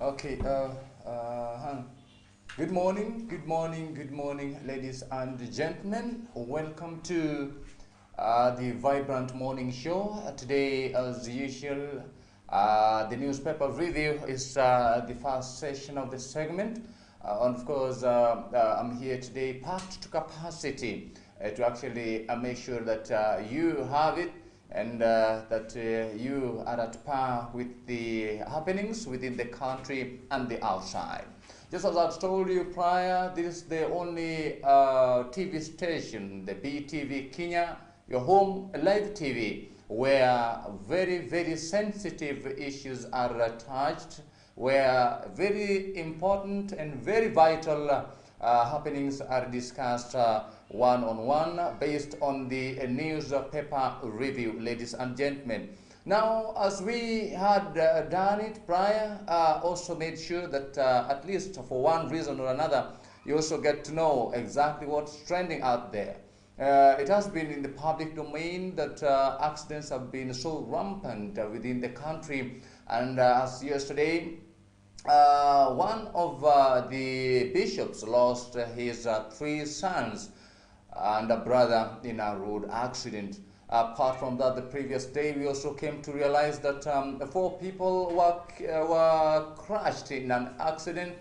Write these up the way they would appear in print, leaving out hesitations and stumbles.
Okay. Good morning, good morning, good morning, ladies and gentlemen. Welcome to the Vibrant Morning Show. Today, as usual, the newspaper review is the first session of the segment. And of course, I'm here today packed to capacity to actually make sure that you have it and that you are at par with the happenings within the country and the outside. Just as I've told you prior, this is the only TV station, the BTV Kenya, your home live TV, where very, very sensitive issues are touched, where very important and very vital happenings are discussed one-on-one based on the newspaper review, ladies and gentlemen. Now, as we had done it prior, also made sure that at least for one reason or another, you also get to know exactly what's trending out there. It has been in the public domain that accidents have been so rampant within the country, and as yesterday, one of the bishops lost his three sons and a brother in a road accident. Apart from that, the previous day we also came to realize that four people were crushed in an accident,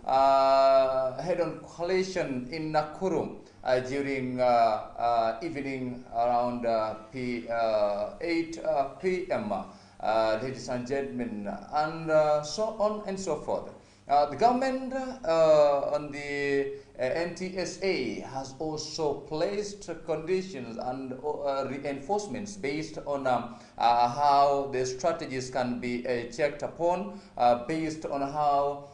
head-on collision in Nakuru during evening around 8 p.m. Ladies and gentlemen, and so on and so forth. The government on the NTSA has also placed conditions and reinforcements based on how the strategies can be checked upon, based on how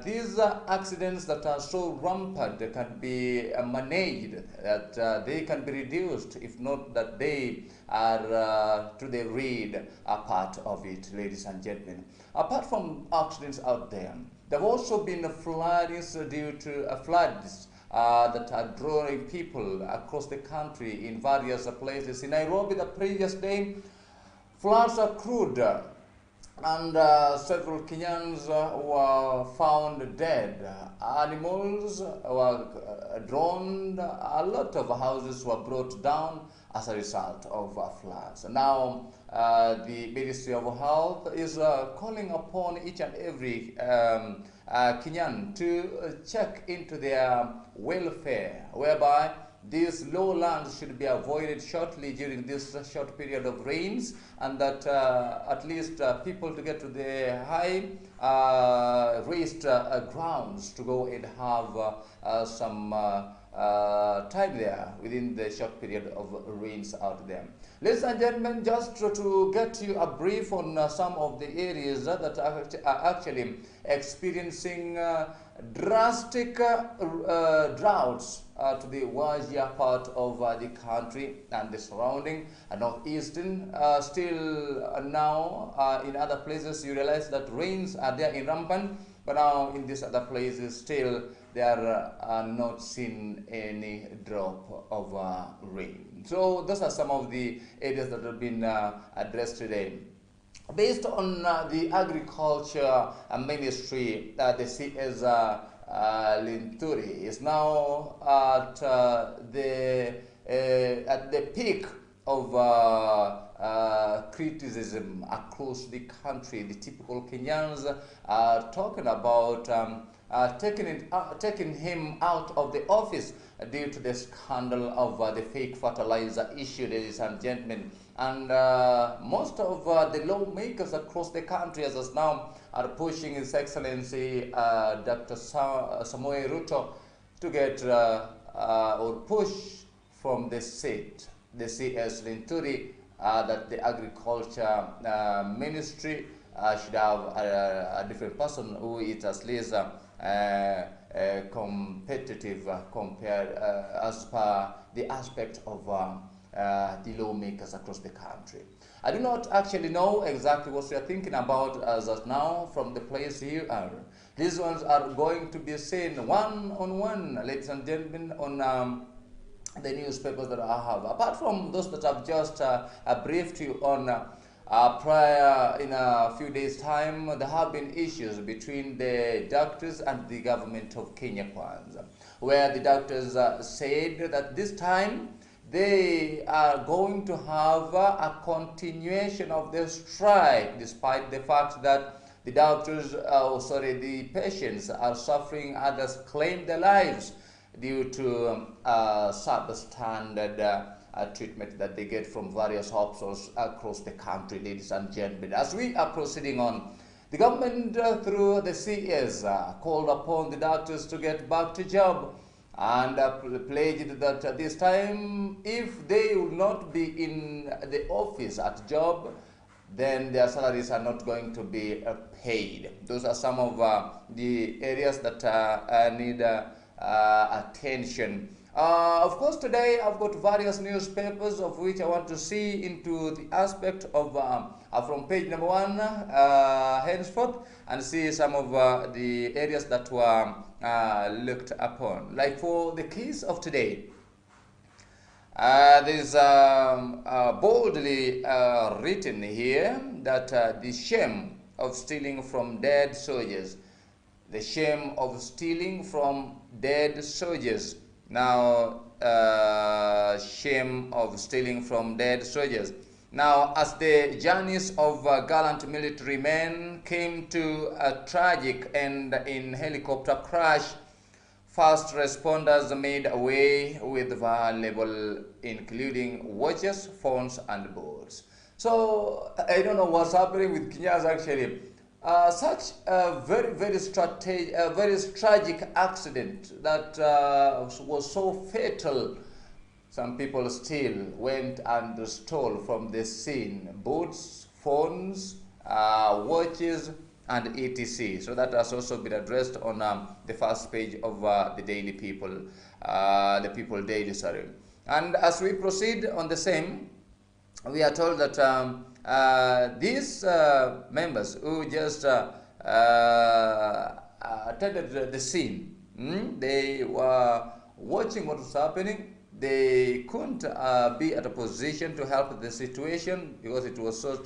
these accidents that are so rampant can be managed, that they can be reduced, if not that they are to the read a part of it, ladies and gentlemen. Apart from accidents out there, there have also been floodings due to floods that are drawing people across the country in various places. In Nairobi, the previous day, floods occurred and several Kenyans were found dead. Animals were drowned. A lot of houses were brought down as a result of floods. Now, the Ministry of Health is calling upon each and every Kenyan to check into their welfare, whereby these lowlands should be avoided shortly during this short period of rains, and that at least people to get to the high raised grounds to go and have some time there within the short period of rains out there. Ladies and gentlemen, just to get you a brief on some of the areas that are actually experiencing drastic droughts to the Wajir part of the country and the surrounding northeastern. Still now in other places you realize that rains are there in rampant, but now in these other places still there are not seen any drop of rain. So those are some of the areas that have been addressed today. Based on the agriculture ministry, the CS Linturi is now at the peak of criticism across the country. The typical Kenyans are talking about taking him out of the office due to the scandal of the fake fertilizer issue, ladies and gentlemen. And most of the lawmakers across the country as of now are pushing His Excellency Dr. Samoei Ruto to get or push from the seat, the CS Linturi, that the agriculture ministry should have a different person who is at least competitive compared as per the aspect of the lawmakers across the country. I do not actually know exactly what you are thinking about as of now from the place you are. These ones are going to be seen one-on-one, ladies and gentlemen, on the newspapers that I have. Apart from those that I've just briefed you on, Prior, in a few days' time, there have been issues between the doctors and the government of Kenya Kwanza, where the doctors said that this time they are going to have a continuation of the strike, despite the fact that the doctors, the patients are suffering, others claim their lives due to substandard treatment that they get from various hospitals across the country, ladies and gentlemen. As we are proceeding on, the government through the CS called upon the doctors to get back to job and pledged that this time, if they will not be in the office at job, then their salaries are not going to be paid. Those are some of the areas that need attention. Of course, today I've got various newspapers of which I want to see into the aspect of from page number 1 henceforth, and see some of the areas that were looked upon. Like for the case of today, there's boldly written here that the shame of stealing from dead soldiers. The shame of stealing from dead soldiers. Now, shame of stealing from dead soldiers. Now, as the journeys of gallant military men came to a tragic end in helicopter crash, first responders made away with valuable, including watches, phones, and boards. So, I don't know what's happening with Kenyans actually. Such a very tragic accident that was so fatal. Some people still went and stole from the scene boots, phones, watches, and etc. So that has also been addressed on the first page of the Daily People, the People Daily, sorry. And as we proceed on the same, we are told that these members who just attended the scene, they were watching what was happening. They couldn't be at a position to help the situation because it was so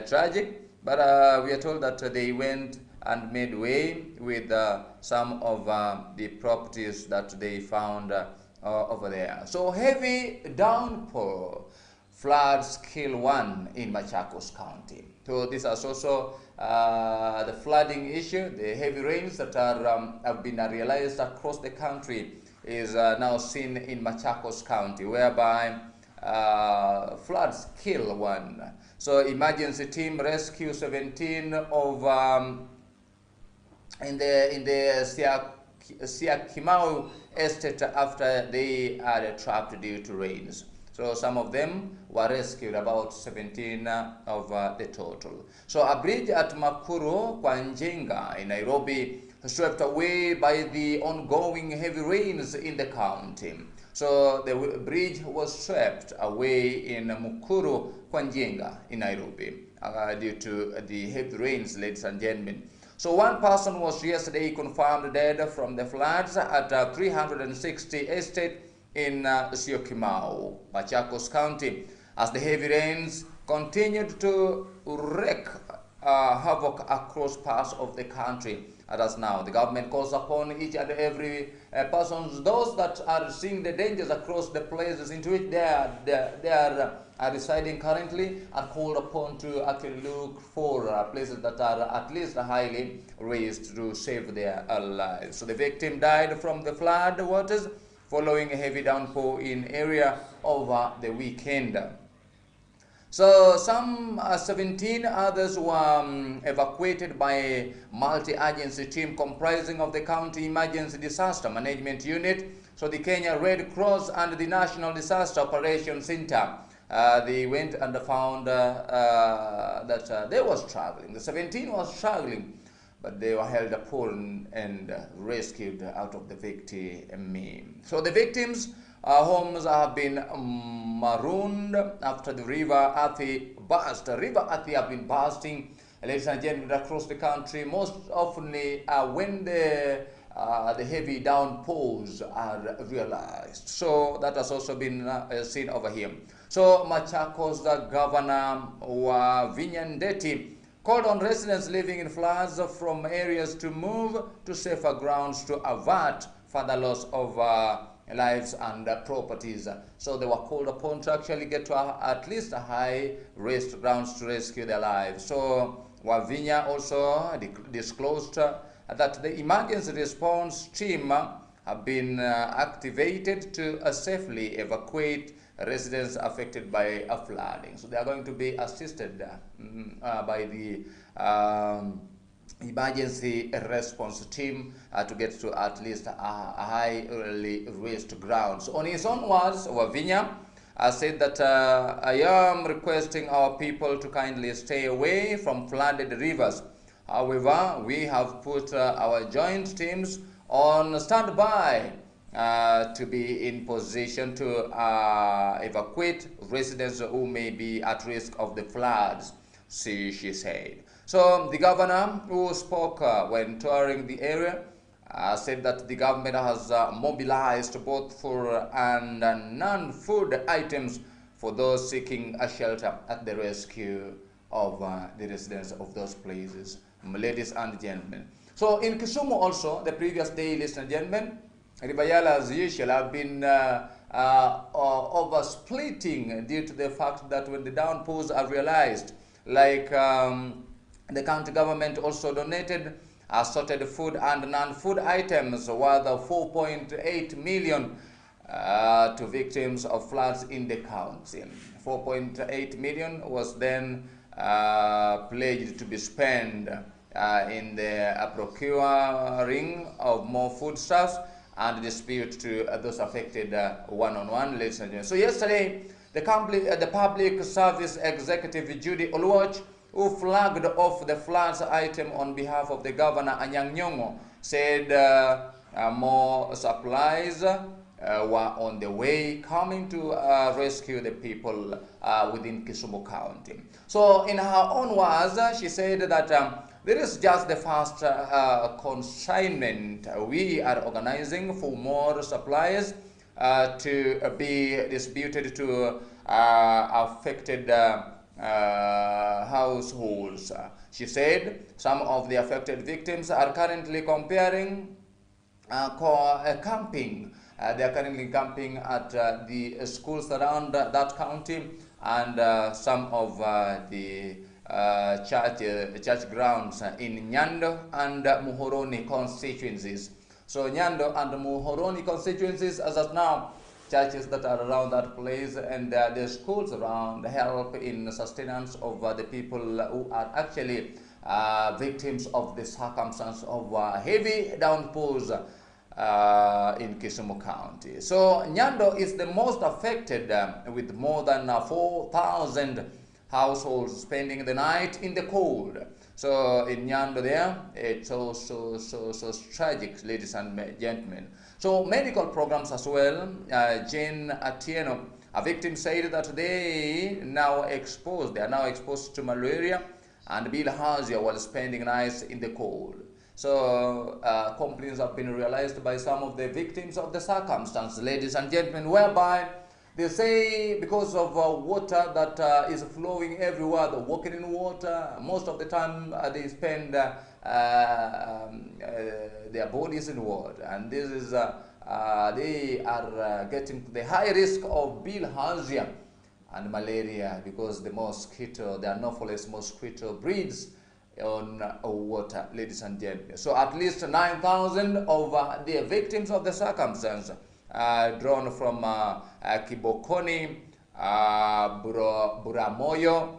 tragic. But we are told that they went and made way with some of the properties that they found over there. So heavy downpour. Floods kill one in Machakos County. So this is also the flooding issue. The heavy rains that are, have been realized across the country is now seen in Machakos County, whereby floods kill one. So emergency team rescue 17 of in the Siakimau estate after they are trapped due to rains. So some of them were rescued, about 17 of the total. So a bridge at Makuru, Kwanjenga in Nairobi, swept away by the ongoing heavy rains in the county. So the bridge was swept away in Mukuru, Kwanjenga in Nairobi due to the heavy rains, ladies and gentlemen. So one person was yesterday confirmed dead from the floods at 360 estate in Syokimau, Machakos County, as the heavy rains continued to wreak havoc across parts of the country. As now, the government calls upon each and every person, those that are seeing the dangers across the places into which they are residing currently, are called upon to actually look for places that are at least highly raised to save their lives. So the victim died from the flood waters following a heavy downpour in area over the weekend. So some 17 others were evacuated by a multi-agency team comprising of the County Emergency Disaster Management Unit, so the Kenya Red Cross and the National Disaster Operations Center. They went and found that they were struggling. The 17 was struggling, but they were held upon and rescued out of the victim. So the victims' homes have been marooned after the River Athi burst. River Athi have been bursting, ladies and gentlemen, across the country, most often when the heavy downpours are realized. So that has also been seen over here. So Machakos Governor Wavinya Ndeti called on residents living in floods from areas to move to safer grounds to avert further loss of lives and properties. So they were called upon to actually get to at least a high-risk grounds to rescue their lives. So Wavinya also disclosed that the emergency response team have been activated to safely evacuate residents affected by a flooding. So they are going to be assisted by the emergency response team to get to at least a highly risked grounds. On his own words, Wavinya said that I am requesting our people to kindly stay away from flooded rivers. However, we have put our joint teams on standby to be in position to evacuate residents who may be at risk of the floods, she said. So the governor, who spoke when touring the area, said that the government has mobilized both food and non-food items for those seeking a shelter at the rescue of the residents of those places, ladies and gentlemen. So in Kisumu also, the previous day, ladies and gentlemen, Ribayala, as usual, have been oversplitting due to the fact that when the downpours are realized, like the county government also donated assorted food and non-food items worth 4.8 million to victims of floods in the county. 4.8 million was then pledged to be spent in the procuring of more foodstuffs and dispute to those affected one-on-one, ladies and gentlemen. So yesterday, the public service executive Judy Oluoch, who flagged off the floods item on behalf of the governor Anyang' Nyong'o, said more supplies were on the way coming to rescue the people within Kisumu County. So in her own words, she said that there is just the first consignment we are organizing for more supplies to be distributed to affected households. She said some of the affected victims are currently camping. They are currently camping at the schools around that county and some of the church grounds in Nyando and Muhoroni constituencies. So Nyando and Muhoroni constituencies, as of now, churches that are around that place and the schools around help in sustenance of the people who are actually victims of the circumstance of heavy downpours in Kisumu County. So Nyando is the most affected with more than 4,000 households spending the night in the cold. So in Nyando there, it's also so tragic, ladies and gentlemen. So medical programs as well. Jane Atieno, a victim, said that they are now exposed to malaria and bilharzia while spending nights in the cold. So complaints have been realized by some of the victims of the circumstance, ladies and gentlemen, whereby they say because of water that is flowing everywhere, they're walking in water. Most of the time they spend their bodies in water, and this is they are getting to the high risk of bilharzia and malaria because the mosquito, the Anopheles mosquito, breeds on water, ladies and gentlemen. So at least 9,000 of the victims of the circumstance drawn from Kibokoni, Buramoyo,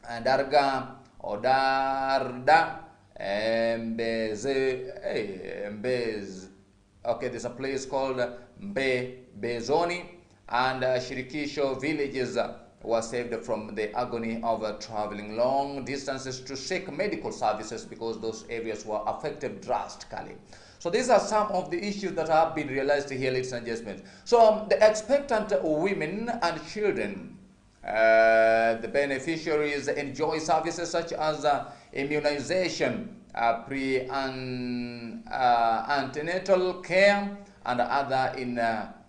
Darga, Odarda, Mbez. Okay, there's a place called Bezoni, and Shirikisho villages were saved from the agony of traveling long distances to seek medical services because those areas were affected drastically. So these are some of the issues that have been realized here, ladies and gentlemen. So the expectant women and children, the beneficiaries enjoy services such as immunization, pre and antenatal care, and other in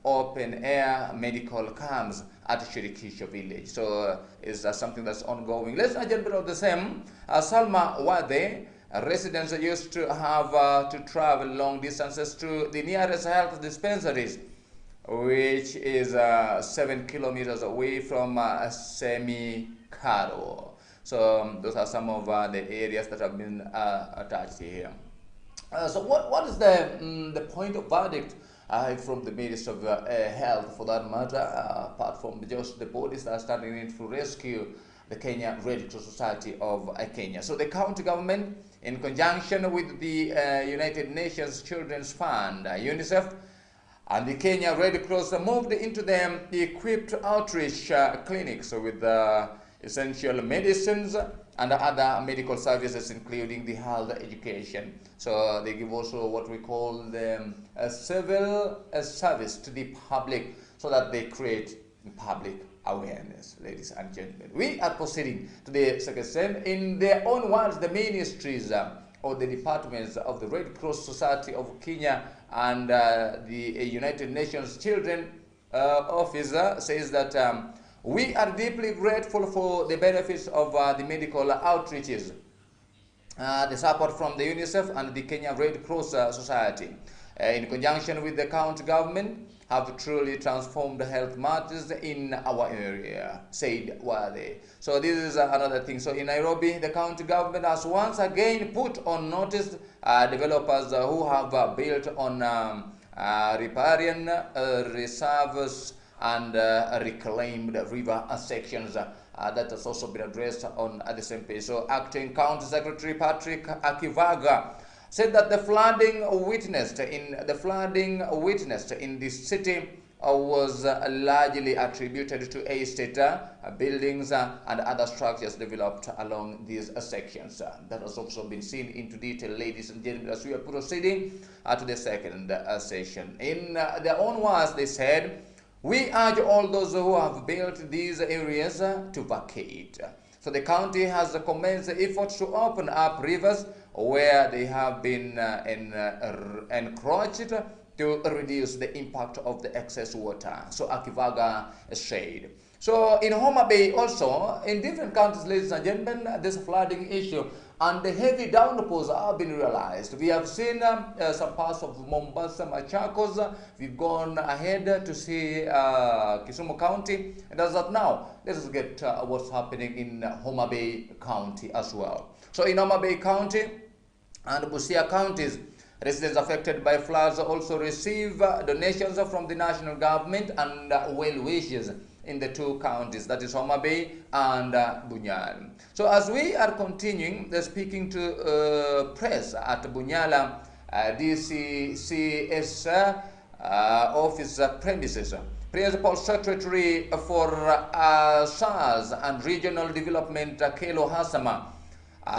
open air medical camps at Shirikisho village. So it's something that's ongoing. Let's not jump of the same. Salma Wade, residents used to have to travel long distances to the nearest health dispensaries, which is 7 kilometers away from Semi-Karo. So those are some of the areas that have been attached here. So what is the point of verdict from the Minister of Health, for that matter, apart from just the bodies that are standing in to rescue the Kenya Red Cross Society of Kenya? So the county government, in conjunction with the United Nations Children's Fund, UNICEF, and the Kenya Red Cross, moved into the equipped outreach clinics with essential medicines and other medical services, including the health education. So they give also what we call the civil service to the public, so that they create public awareness. Ladies and gentlemen, we are proceeding to the second step. In their own words, the ministries or the departments of the Red Cross Society of Kenya and the United Nations Children Office says that we are deeply grateful for the benefits of the medical outreaches, the support from the UNICEF and the Kenya Red Cross Society, in conjunction with the county government, have truly transformed health matters in our area, said Wade. So this is another thing. So in Nairobi, the county government has once again put on notice developers who have built on riparian reserves and reclaimed river sections. That has also been addressed on the same page. So Acting County Secretary Patrick Akivaga said that the flooding witnessed in this city was largely attributed to estate buildings and other structures developed along these sections. That has also been seen into detail, ladies and gentlemen, as we are proceeding to the second session. In their own words, they said, "We urge all those who have built these areas to vacate." So the county has commenced efforts to open up rivers where they have been encroached to reduce the impact of the excess water. So Akivaga said. So in Homa Bay also, in different counties, ladies and gentlemen, this flooding issue and the heavy downpours have been realized. We have seen some parts of Mombasa, Machakos. We've gone ahead to see Kisumu County. And as of now, let us get what's happening in Homa Bay County as well. So in Homa Bay County and Busia counties, residents affected by floods also receive donations from the national government and well wishes in the two counties, that is Homa Bay and Bunyala. So as we are continuing speaking to press at Bunyala DCCS office premises, Principal Secretary for SHAEs and Regional Development, Kelo Hasama,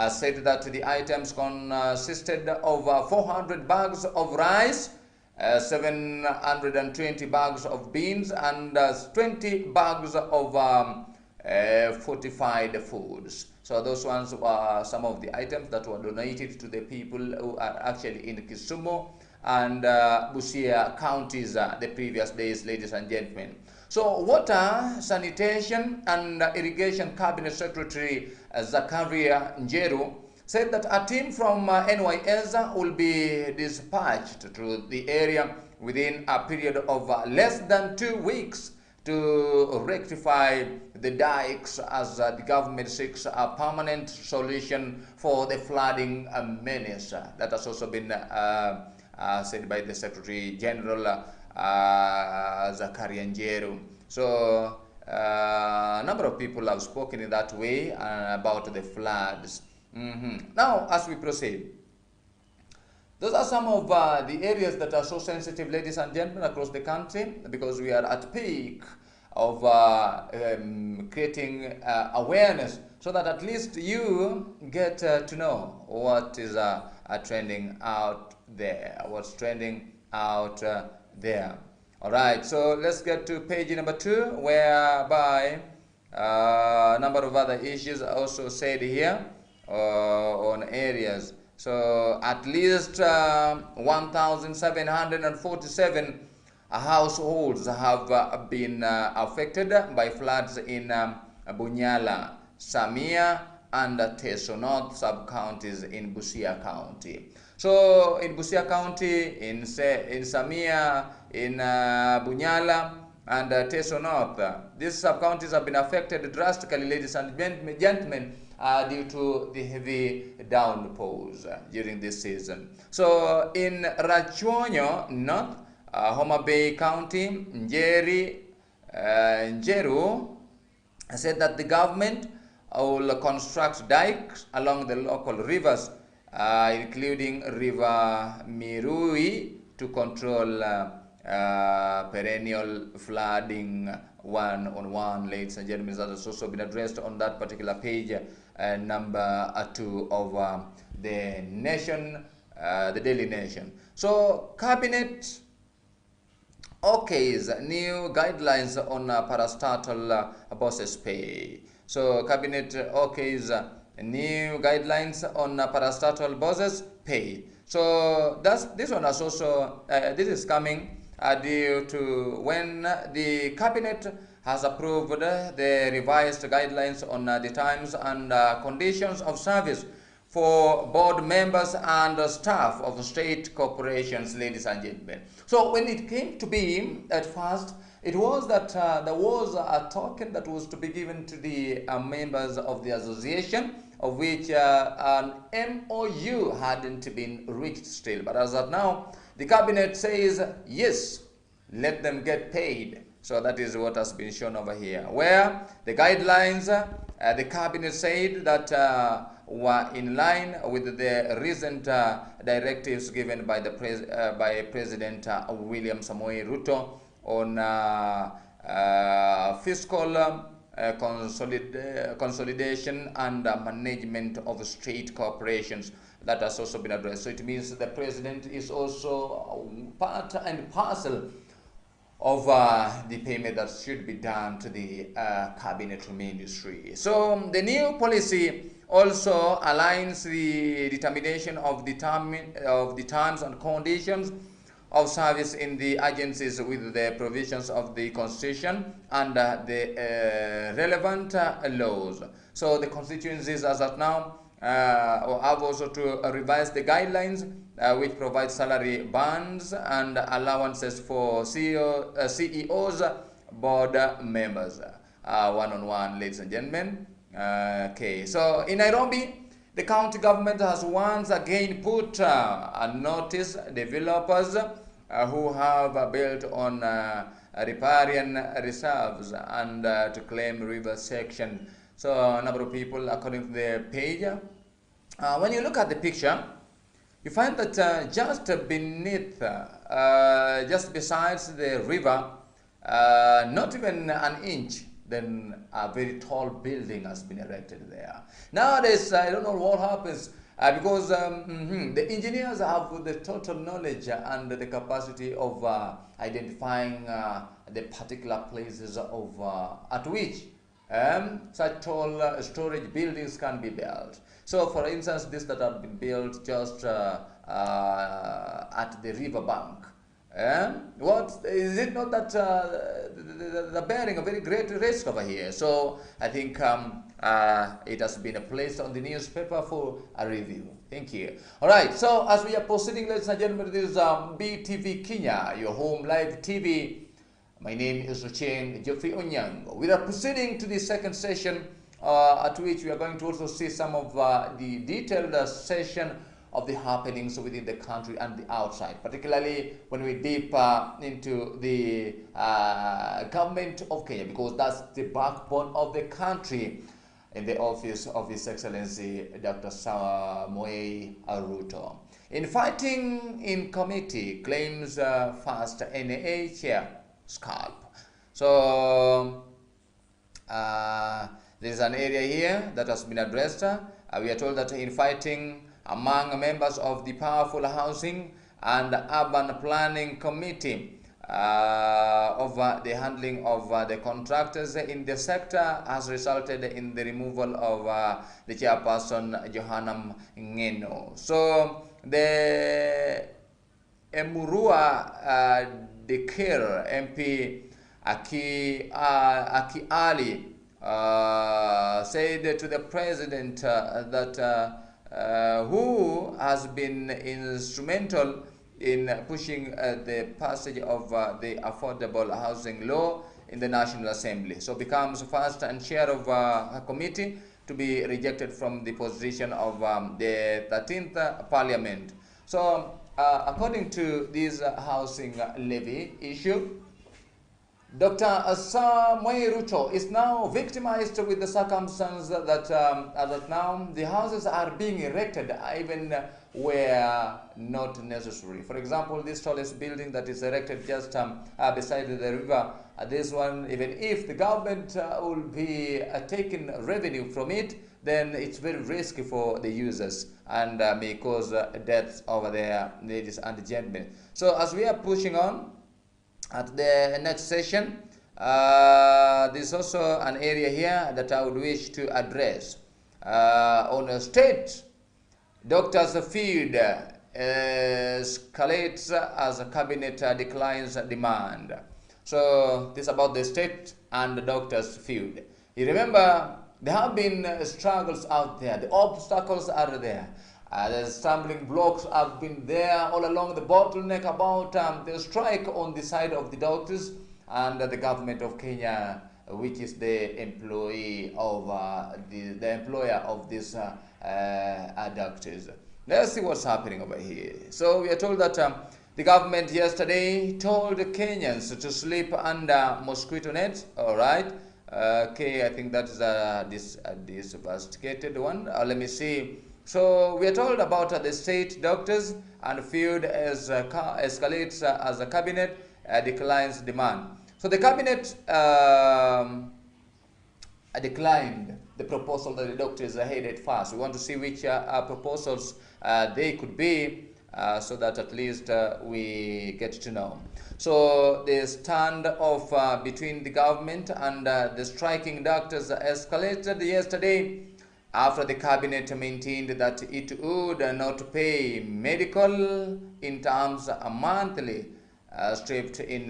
said that the items consisted of 400 bags of rice, 720 bags of beans, and 20 bags of fortified foods. So those ones were some of the items that were donated to the people who are actually in Kisumu and Busia counties the previous days, ladies and gentlemen. So Water, Sanitation and Irrigation Cabinet Secretary Zakaria Njeru said that a team from NYS will be dispatched to the area within a period of less than 2 weeks to rectify the dikes as the government seeks a permanent solution for the flooding menace. That has also been said by the Secretary General Zakaria Njeru. So a number of people have spoken in that way about the floods. Now, as we proceed, those are some of the areas that are so sensitive, ladies and gentlemen, across the country, because we are at peak of creating awareness, so that at least you get to know what is trending out there, what's trending out there. All right, so let's get to page number 2, whereby a number of other issues are also said here on areas. So at least 1,747 households have been affected by floods in Bunyala, Samia, and Teso North sub-counties in Busia County. So in Busia County, in Samia, in Bunyala, and Teso North, these sub-counties have been affected drastically, ladies and gentlemen, due to the heavy downpours during this season. So in Rachuonyo North, Homa Bay County, Njeru said that the government will construct dikes along the local rivers, including River Mirui, to control perennial flooding one-on-one, ladies and gentlemen. That has also been addressed on that particular page, number 2 of the Nation, the Daily Nation. So, Cabinet okays new guidelines on parastatal bosses pay. So, Cabinet okays new guidelines on parastatal bosses pay. So, this one is also this is coming due to when the Cabinet has approved the revised guidelines on the times and conditions of service for board members and staff of state corporations, ladies and gentlemen. So when it came to be, at first, it was that there was a token that was to be given to the members of the association, of which an MOU hadn't been reached still. But as of now, the Cabinet says, yes, let them get paid. So that is what has been shown over here, where the guidelines, the Cabinet said that were in line with the recent directives given by the President William Samoei Ruto on fiscal consolidation and management of state corporations. That has also been addressed. So it means the President is also part and parcel of the payment that should be done to the Cabinet Ministry. So the new policy also aligns the determination of the terms and conditions of service in the agencies with the provisions of the Constitution and the relevant laws. So the constituencies as of now have also to revise the guidelines which provide salary bands and allowances for CEOs, board members, one-on-one, ladies and gentlemen. Okay, so in Nairobi, the county government has once again put a notice developers who have built on riparian reserves and to claim river section. So a number of people, according to the page, when you look at the picture, you find that just beneath, just besides the river, not even an inch, then a very tall building has been erected there. Nowadays, I don't know what happens because the engineers have the total knowledge and the capacity of identifying the particular places of at which such tall storage buildings can be built. So, for instance, this that have been built just at the river bank. What is it not that they're bearing a very great risk over here? So I think it has been placed on the newspaper for a review. Thank you. All right. So as we are proceeding, ladies and gentlemen, this is BTV Kenya, your home live TV. My name is Ochieng Geoffrey Onyango. We are proceeding to the second session, at which we are going to also see some of the detailed session of the happenings within the country and the outside, particularly when we deep into the government of Kenya, because that's the backbone of the country in the office of His Excellency Dr. Samoei Ruto. In fighting in committee, claims first NAA chair scalp. So there is an area here that has been addressed. We are told that in fighting among members of the Powerful Housing and Urban Planning Committee over the handling of the contractors in the sector has resulted in the removal of the chairperson, Johanam Ngeno. So the Emurua Dekir MP Aki Ali said to the president that who has been instrumental in pushing the passage of the affordable housing law in the National Assembly. So becomes first and chair of a committee to be rejected from the position of the 13th Parliament. So according to this housing levy issue, Dr. Samuel Ruto is now victimized with the circumstance that as of now the houses are being erected even where not necessary. For example, this tallest building that is erected just beside the river, this one, even if the government will be taking revenue from it, then it's very risky for the users and may cause deaths over there, ladies and gentlemen. So as we are pushing on, at the next session, there's also an area here that I would wish to address. On a state, doctors' field escalates as a cabinet declines demand. So this is about the state and the doctors' field. You remember, there have been struggles out there. The obstacles are there. The stumbling blocks have been there all along, the bottleneck about the strike on the side of the doctors and the government of Kenya, which is the employee of the employer of these doctors. Let's see what's happening over here. So we are told that the government yesterday told Kenyans to sleep under mosquito nets. All right. Okay, I think that is this sophisticated one. Let me see. So we are told about the state doctors and field escalates as the cabinet declines demand. So the cabinet declined the proposal that the doctors headed first. We want to see which proposals they could be so that at least we get to know. So the standoff between the government and the striking doctors escalated yesterday after the cabinet maintained that it would not pay medical in terms monthly, stripped in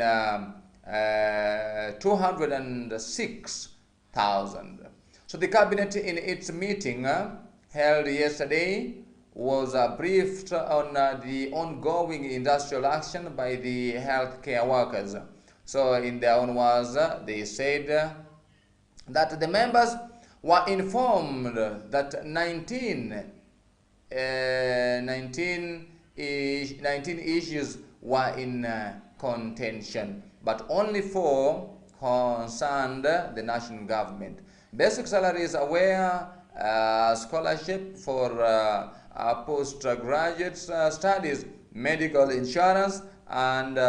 206,000. So the cabinet in its meeting held yesterday was briefed on the ongoing industrial action by the healthcare workers. So in their own words, they said that the members were informed that 19 issues were in contention, but only 4 concerned the national government. Basic salaries were scholarship for postgraduate studies, medical insurance, and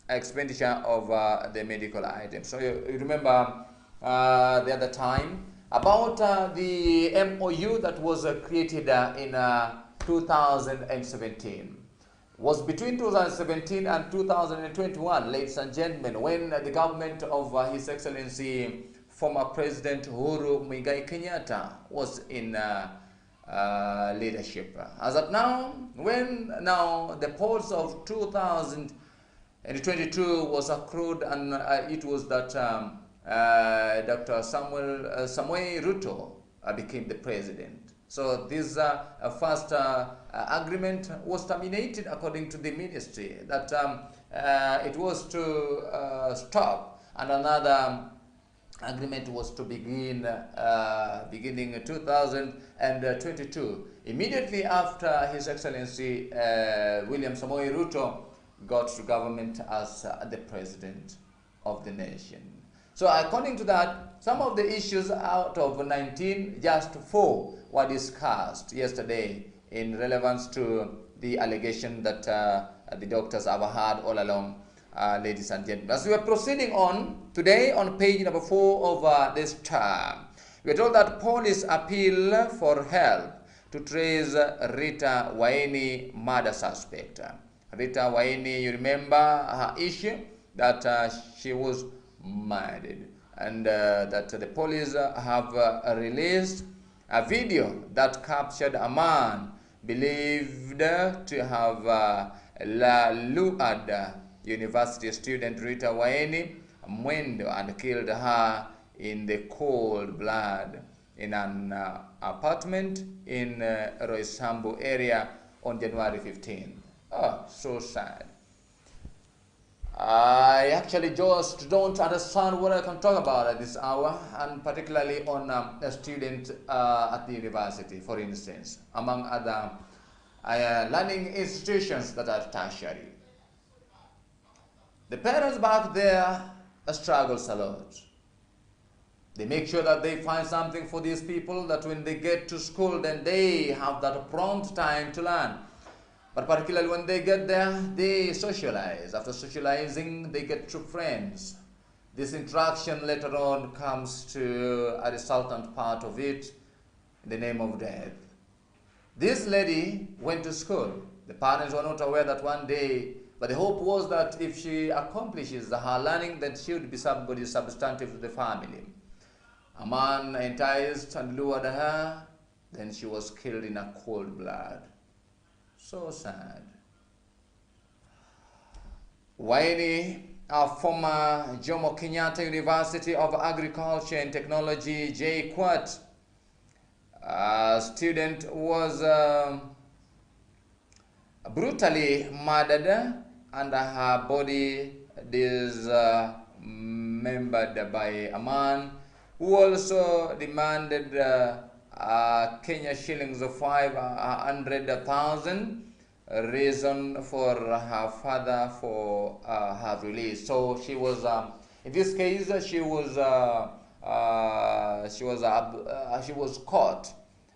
expenditure of the medical items. So you remember the other time about the MOU that was created in 2017. Was between 2017 and 2021, ladies and gentlemen, when the government of His Excellency former President Uhuru Muigai Kenyatta was in leadership. As of now, when the polls of 2022 was accrued, and it was that Dr. Samuel Ruto became the president. So this first agreement was terminated according to the ministry, that it was to stop, and another agreement was to begin beginning 2022, immediately after His Excellency William Samoei Ruto got to government as the president of the nation. So according to that, some of the issues out of 19, just 4 were discussed yesterday in relevance to the allegation that the doctors have had all along, ladies and gentlemen. As we are proceeding on today on page number 4 of this term, we are told that police appeal for help to trace Rita Waini murder suspect. Rita Waini, you remember her issue that she was murdered, and that the police have released a video that captured a man believed to have Luad University student Rita Waini Mwendo and killed her in the cold blood in an apartment in Roysambu area on January 15th. Oh, so sad. I actually just don't understand what I can talk about at this hour, and particularly on a student at the university, for instance, among other learning institutions that are tertiary. The parents back there struggles a lot. They make sure that they find something for these people, that when they get to school, then they have that prompt time to learn. But particularly when they get there, they socialize. After socializing, they get true friends. This interaction later on comes to a resultant part of it, in the name of death. This lady went to school. The parents were not aware that one day, but the hope was that if she accomplishes her learning, then she would be somebody substantive to the family. A man enticed and lured her, then she was killed in a cold blood. So sad. Waini, a former Jomo Kenyatta University of Agriculture and Technology, JKUAT, student was brutally murdered and her body dismembered by a man who also demanded Kenya shillings of 500,000 reason for her father for her release. So she was, in this case, she was caught,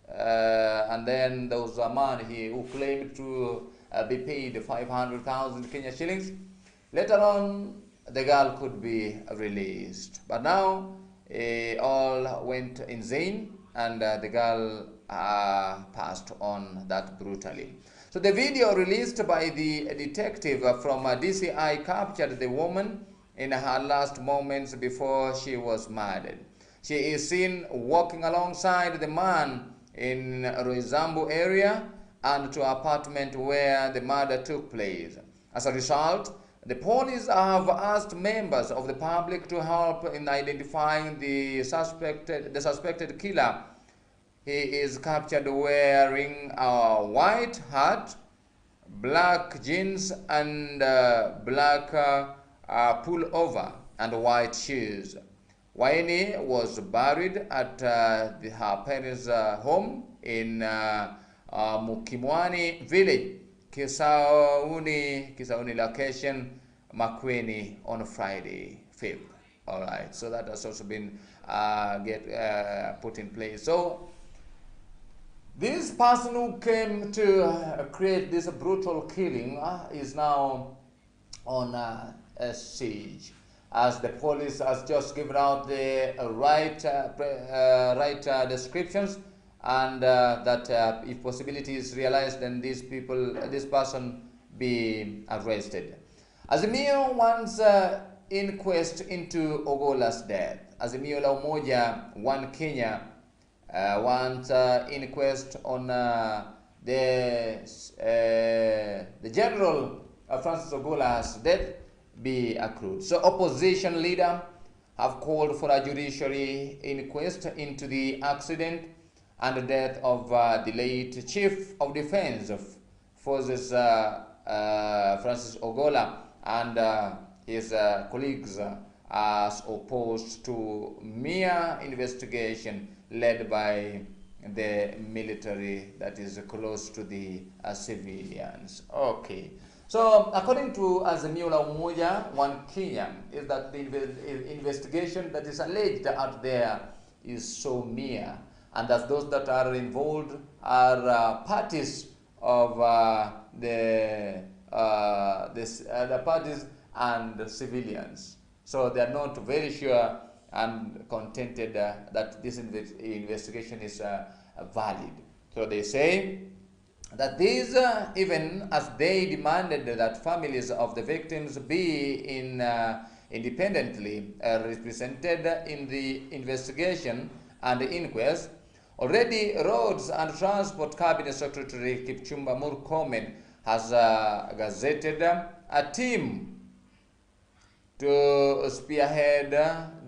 and then there was a man who claimed to be paid 500,000 Kenya shillings. Later on, the girl could be released, but now all went insane, and the girl passed on that brutally. So the video released by the detective from DCI captured the woman in her last moments before she was murdered. She is seen walking alongside the man in Roysambu area and to an apartment where the murder took place. As a result, the police have asked members of the public to help in identifying the suspected killer. He is captured wearing a white hat, black jeans and black pullover and white shoes. Waini was buried at her parents' home in Mukimwani village, Kisauni location, Makueni, on Friday 5th. All right, so that has also been put in place. So this person who came to create this brutal killing is now on a siege, as the police has just given out the right descriptions, and that if possibility is realized, then this person be arrested. Azimio wants inquest into Ogola's death. Azimio la Umoja One Kenya wants inquest on the General Francis Ogola's death be accrued. So opposition leader have called for a judiciary inquest into the accident and the death of the late Chief of Defense of Forces Francis Ogola and his colleagues, as opposed to mere investigation led by the military that is close to the civilians. Okay. So, according to Azimio la Umoja One Kenya, is that the investigation that is alleged out there is so mere, and that those that are involved are parties of the parties and the civilians. So they are not very sure and contented that this investigation is valid. So they say that these, even as they demanded that families of the victims be independently represented in the investigation and the inquest, already Roads and Transport Cabinet Secretary Kipchumba Murkomen has gazetted a team to spearhead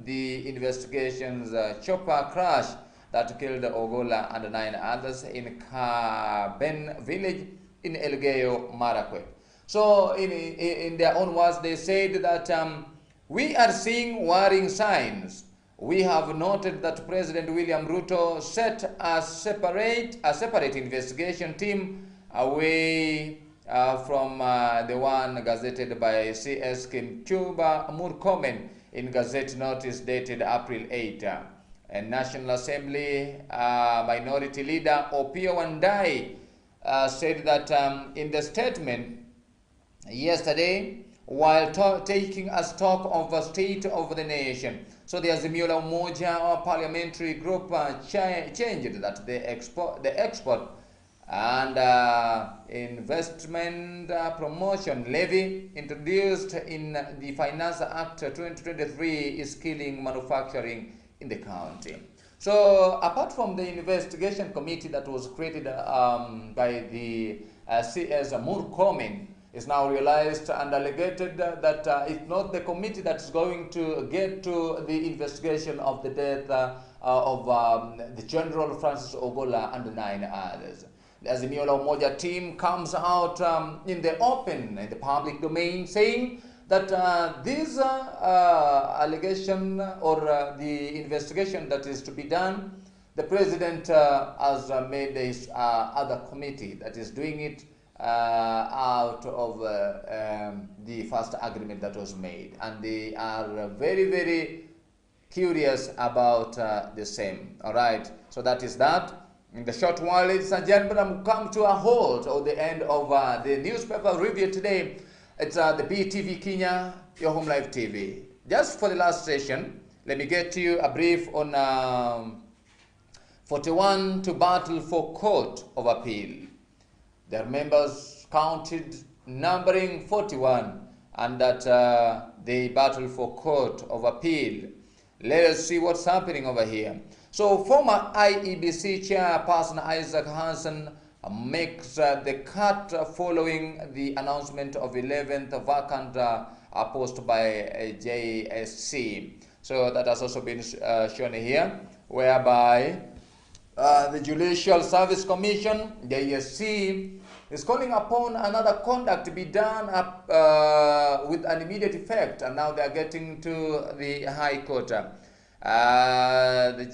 the investigations chopper crash that killed Ogola and 9 others in Kaben village in Elgeyo Marakwet. So in their own words, they said that we are seeing worrying signs. We have noted that President William Ruto set a separate investigation team away from the one gazetted by CS Kimchumba Murkomen in Gazette Notice dated April 8. And National Assembly Minority Leader Opiyo Wandayi said that in the statement yesterday, while taking a stock of the state of the nation. So the Azimio la Umoja parliamentary group changed that the export and investment promotion levy introduced in the Finance Act 2023 is killing manufacturing in the county. So apart from the investigation committee that was created by the CS Murkomen, is now realized and alleged that it's not the committee that's going to get to the investigation of the death of the General Francis Ogola and 9 others. The Azimio la Umoja team comes out in the open, in the public domain, saying that this allegation or the investigation that is to be done, the president has made this other committee that is doing it out of the first agreement that was made, and they are very, very curious about the same. All right, so that is that. In the short while, ladies and gentlemen, come to a halt or the end of the newspaper review today. It's the BTV Kenya, your home live TV. Just for the last session, let me get to you a brief on 41 to battle for court of appeal. Their members counted numbering 41, and that they battle for court of appeal. Let us see what's happening over here. So former IEBC chairperson Isaac Hassan makes the cut following the announcement of 11th vacant post by JSC. So that has also been shown here, whereby the Judicial Service Commission, JSC, is calling upon another conduct to be done with an immediate effect, and now they are getting to the High Court. The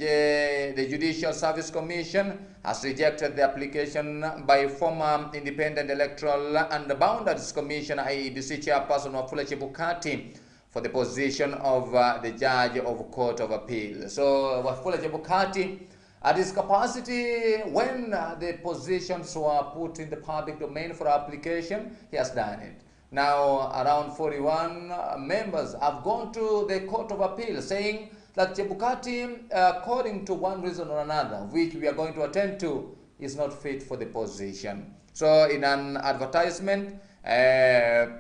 Judicial Service Commission has rejected the application by former Independent Electoral and Boundaries Commission IEBC chairperson Wafula Chebukati for the position of the Judge of Court of Appeal. So Wafula Chebukati, at his capacity, when the positions were put in the public domain for application, he has done it. Now, around 41 members have gone to the Court of Appeal saying that Chebukati, according to one reason or another, which we are going to attend to, is not fit for the position. So, in an advertisement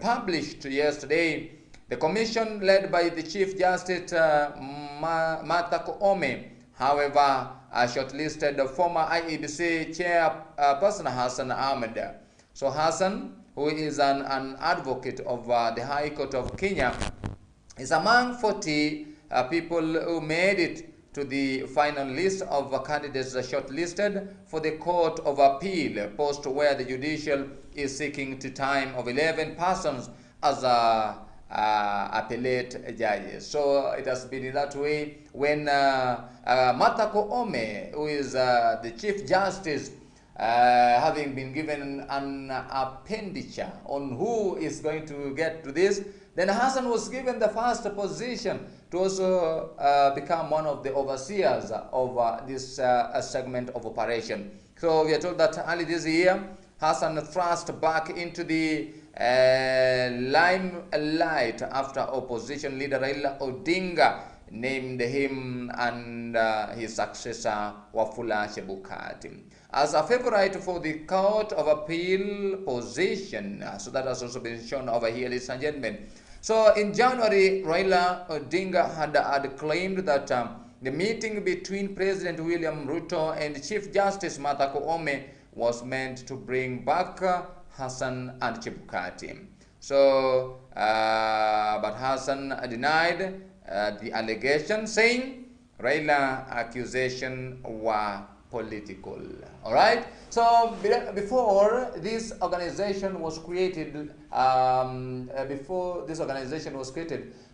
published yesterday, the commission led by the Chief Justice Martha Koome, however, shortlisted the former IEBC chairperson Hassan Ahmed. So Hassan, who is an advocate of the High Court of Kenya, is among 40 people who made it to the final list of candidates shortlisted for the Court of Appeal post, where the judicial is seeking to time of 11 persons as appellate judges. So it has been in that way when Martha Koome, who is the Chief Justice, having been given an appenditure on who is going to get to this, then Hassan was given the first position to also become one of the overseers of this segment of operation. So we are told that early this year, Hassan thrust back into the limelight after opposition leader Raila Odinga named him and his successor Wafula Chebukati as a favorite for the Court of Appeal position. So that has also been shown over here, ladies and gentlemen. So in January, Raila Odinga had claimed that the meeting between President William Ruto and Chief Justice Martha Koome was meant to bring back Hassan and Chebukati. So, but Hassan denied the allegation, saying Raila accusation were political. All right. So before this organization was created, there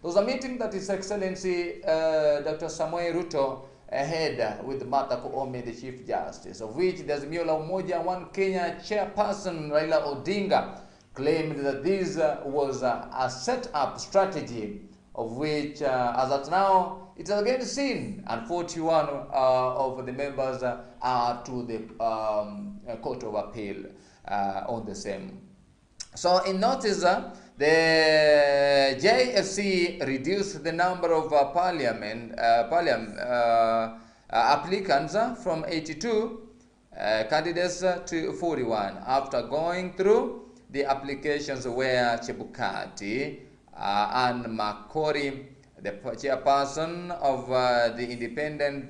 was a meeting that His Excellency Dr. Samoei Ruto had with Martha Koome, the Chief Justice, of which the Azimio la Umoja One Kenya chairperson Raila Odinga claimed that this was a set-up strategy, of which, as at now, it is again seen, and 41 of the members are to the Court of Appeal on the same. So in notice, the JFC reduced the number of applicants from 82 candidates to 41 after going through the applications where Chebukati and Makori, the chairperson of the Independent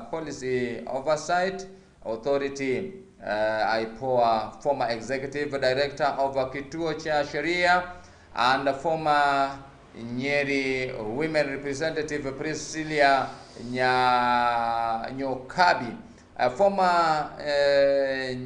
Policy Oversight Authority, IPOA, former executive director of Kituo cha Sheria, and former Nyeri women representative Priscilla Nyokabi, former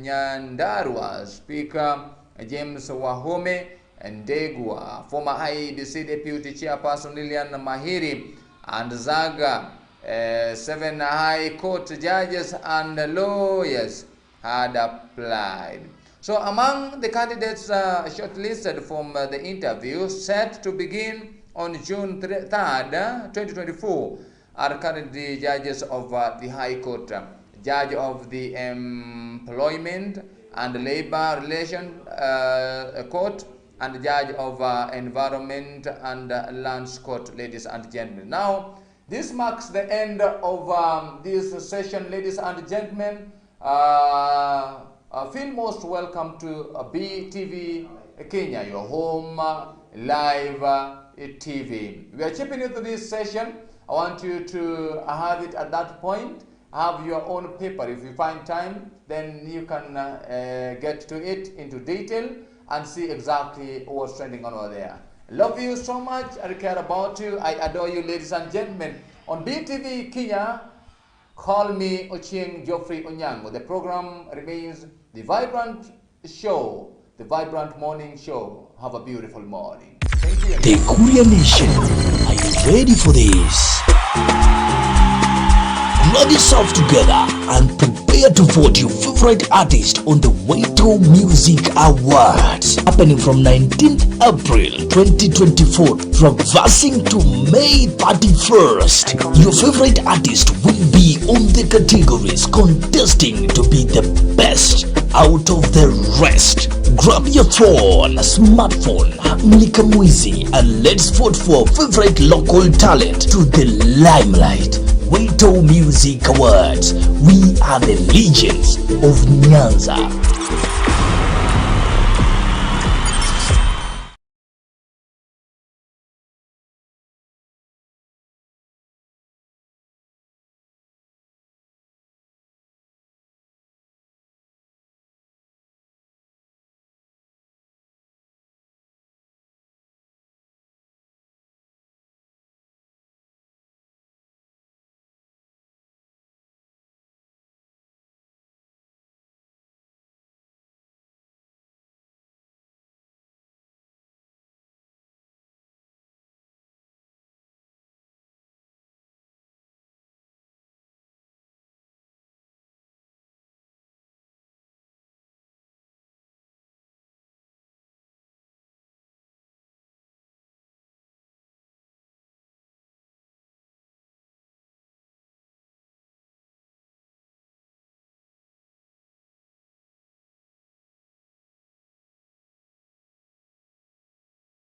Nyandarua speaker James Wahome Ndegwa, former IEBC deputy chairperson Lilian Mahiri, and Zaga, 7 high court judges and lawyers had applied. So among the candidates shortlisted from the interview set to begin on June 3rd, 2024 are currently judges of the High Court, judge of the Employment and Labor Relation Court, and judge of Environment and Lands Court, ladies and gentlemen. Now, this marks the end of this session, ladies and gentlemen. Feel most welcome to BTV Kenya, your home live TV. We are chipping into this session. I want you to have it at that point. Have your own paper. If you find time, then you can get to it into detail and see exactly what's trending on over there. Love you so much. I care about you. I adore you, ladies and gentlemen. On BTV Kenya, call me Ochieng Geoffrey Onyango. The program remains The Vibrant Show, The Vibrant Morning Show. Have a beautiful morning. Thank you. The Korean Nation, are you ready for this? Grab yourself together and prepare to vote your favorite artist on the Waito Music Awards, happening from 19th April 2024, traversing to May 31st. Your favorite artist will be on the categories, contesting to be the best out of the rest. Grab your phone, smartphone, Mlika Mwizi, and let's vote for favorite local talent to the limelight. Waito Music Awards. We are the legends of Nyanza.